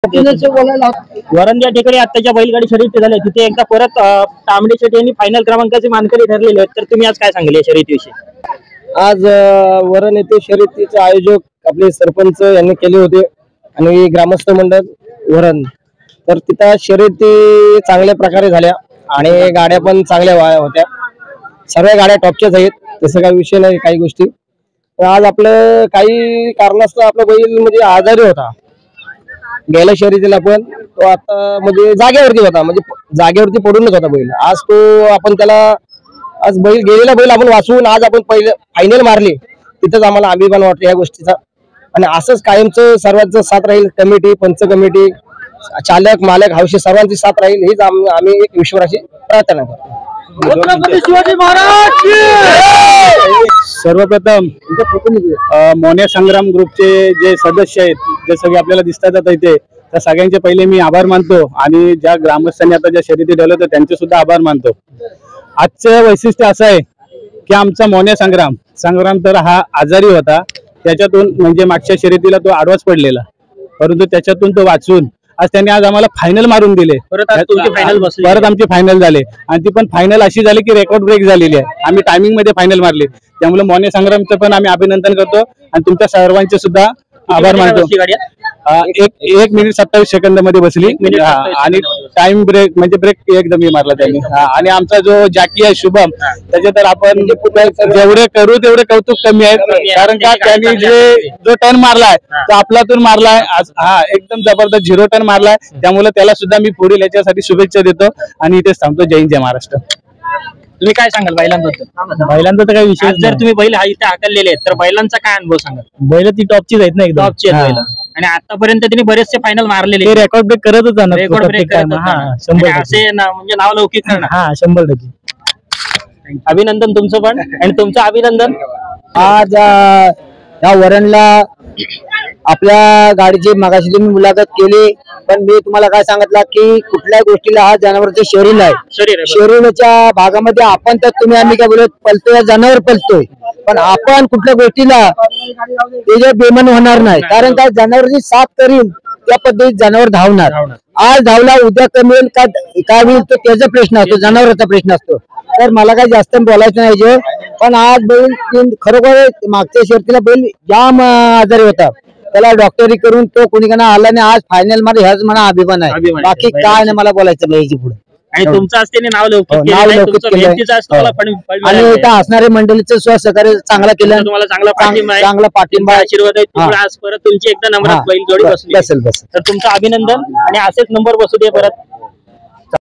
वरण या ठिकाणी आताच्या बैलगाडी शर्यती झाल्या तिथे एकदा परत तांबडे शेट यांनी फायनल क्रमांकाचे मानकरी ठरलेले आहेत। तर तुम्ही आज काय सांगाल या शर्यतीविषयी? आज वरण येथे शर्यतीचे आयोजक आपले सरपंच यांनी केले होते आणि ग्रामस्थ मंडळ वरण, तर तिथं शर्यती चांगल्या प्रकारे झाल्या आणि गाड्या पण चांगल्या होत्या। सर्व गाड्या टॉपच्याच आहेत, तसं काही विषय नाही। काही गोष्टी आज आपलं काही कारणास्तव आपला बैल म्हणजे आजारी होता गेल्या शर्यतीला, पण तो आता म्हणजे जागेवरती होता, म्हणजे जागेवरती पडूनच होता बैल। आज तो आपण त्याला आज गेलेला बैल आपण वाचवून आज आपण पहिले फायनल मारली, तिथंच आम्हाला अभिमान वाटतो या गोष्टीचा। आणि असंच कायमचं सर्वांचं साथ राहील, कमिटी, पंच कमिटी, चालक, मालक, हौशी सर्वांची साथ राहील हीच आम्ही एक ईश्वराची प्रार्थना करतो। शिवाजी महाराज सर्वप्रथम मोन्या संग्राम ग्रुपचे जे सदस्य आहेत, जे सगळे आपल्याला दिसतात आता इथे, त्या सगळ्यांचे पहिले मी आभार मानतो आणि ज्या ग्रामस्थांनी आता ज्या शर्यती ठेवल्या त्यांचे सुद्धा आभार मानतो। आजचं वैशिष्ट्य असं आहे की आमचा मोन्या संग्राम तर हा आजारी होता, त्याच्यातून म्हणजे मागच्या शर्यतीला तो आडवाच पडलेला, परंतु त्याच्यातून तो वाचून आज त्यांनी आज आम्हाला फायनल मारून दिले। परत आमची फायनल झाले आणि ती पण फायनल अशी झाली की रेकॉर्ड ब्रेक झालेली आहे। आम्ही टायमिंग मध्ये फायनल मारली, त्यामुळे मोन्या संग्रामचं पण आम्ही अभिनंदन करतो आणि तुमच्या सर्वांचे सुद्धा आभार मानतो। 1 मिनिट 27 सेकंद मध्ये बसली आणि टाइम ब्रेक म्हणजे ब्रेक एकदम मारला त्यांनी। आणि आमचा जो जॅकी आहे शुभम, त्याचे तर आपण जेवढे करू तेवढे कौतुक कमी आहे, कारण का त्यांनी जो टर्न मारलाय तो आपल्यातून मारलाय, हा एकदम जबरदस्त 0 टर्न मारलाय, त्यामुळे त्याला सुद्धा मी पुढील याच्यासाठी शुभेच्छा देतो आणि इथेच थांबतो। जय हिंद, जय महाराष्ट्र। तुम्ही काय सांगाल बैलांबद्दल? बैलांचा तर काही विषय, जर तुम्ही बैल इथे हाकललेले आहेत तर बैलांचा काय अनुभव सांगाल? बैल ती टॉपचीच आहेत ना, एकदम टॉपची आहेत बैल, आणि आतापर्यंत त्यांनी बरेचसे फायनल मारलेले, रेकॉर्ड ब्रेक करतच जाणार, रेकॉर्ड ब्रेक असे म्हणजे नावलौकिक करणार। 100%। अभिनंदन तुमचं पण, आणि तुमचं अभिनंदन। आज या वरणला आपल्या गाडीची मगाशी तुम्ही मुलाखत केली, पण मी तुम्हाला काय सांगितलं की कुठल्याही गोष्टीला हा जनावरचं शरीर आहे, शरीराच्या भागामध्ये आपण तर तुम्ही आम्ही काय बोलत पलतोय, जनावर पलतोय, पण आपण कुठल्या गोष्टीला त्याच्या बेमन होणार नाही, कारण काय जनावरची साथ करील त्या पद्धतीत जनावर धावणार। आज धावला उद्या कमी होईल काय होईल तो त्याचा प्रश्न असतो, जनावरांचा प्रश्न असतो। तर मला काही जास्त बोलायचं नाही, पण आज बैल खरोखर मागच्या शर्यतीला बैल जाम आजारी होता, त्याला डॉक्टरी करून तो कोणीकडे आला नाही, आज फायनल मध्ये ह्याच मला अभिमान आहे, बाकी काय नाही मला बोलायचं नाही पुढे। आणि तुमचं असते नाव लौकिक आणि इथं असणारे मंडळीचं सहकार्य चांगला केलं, चांगला पाठिंबा आशीर्वाद आहे, आज परत तुमची एकदा नंबरात बैल जोडी बसली असेल, तर तुमचं अभिनंदन आणि असेच नंबर बसू दे परत।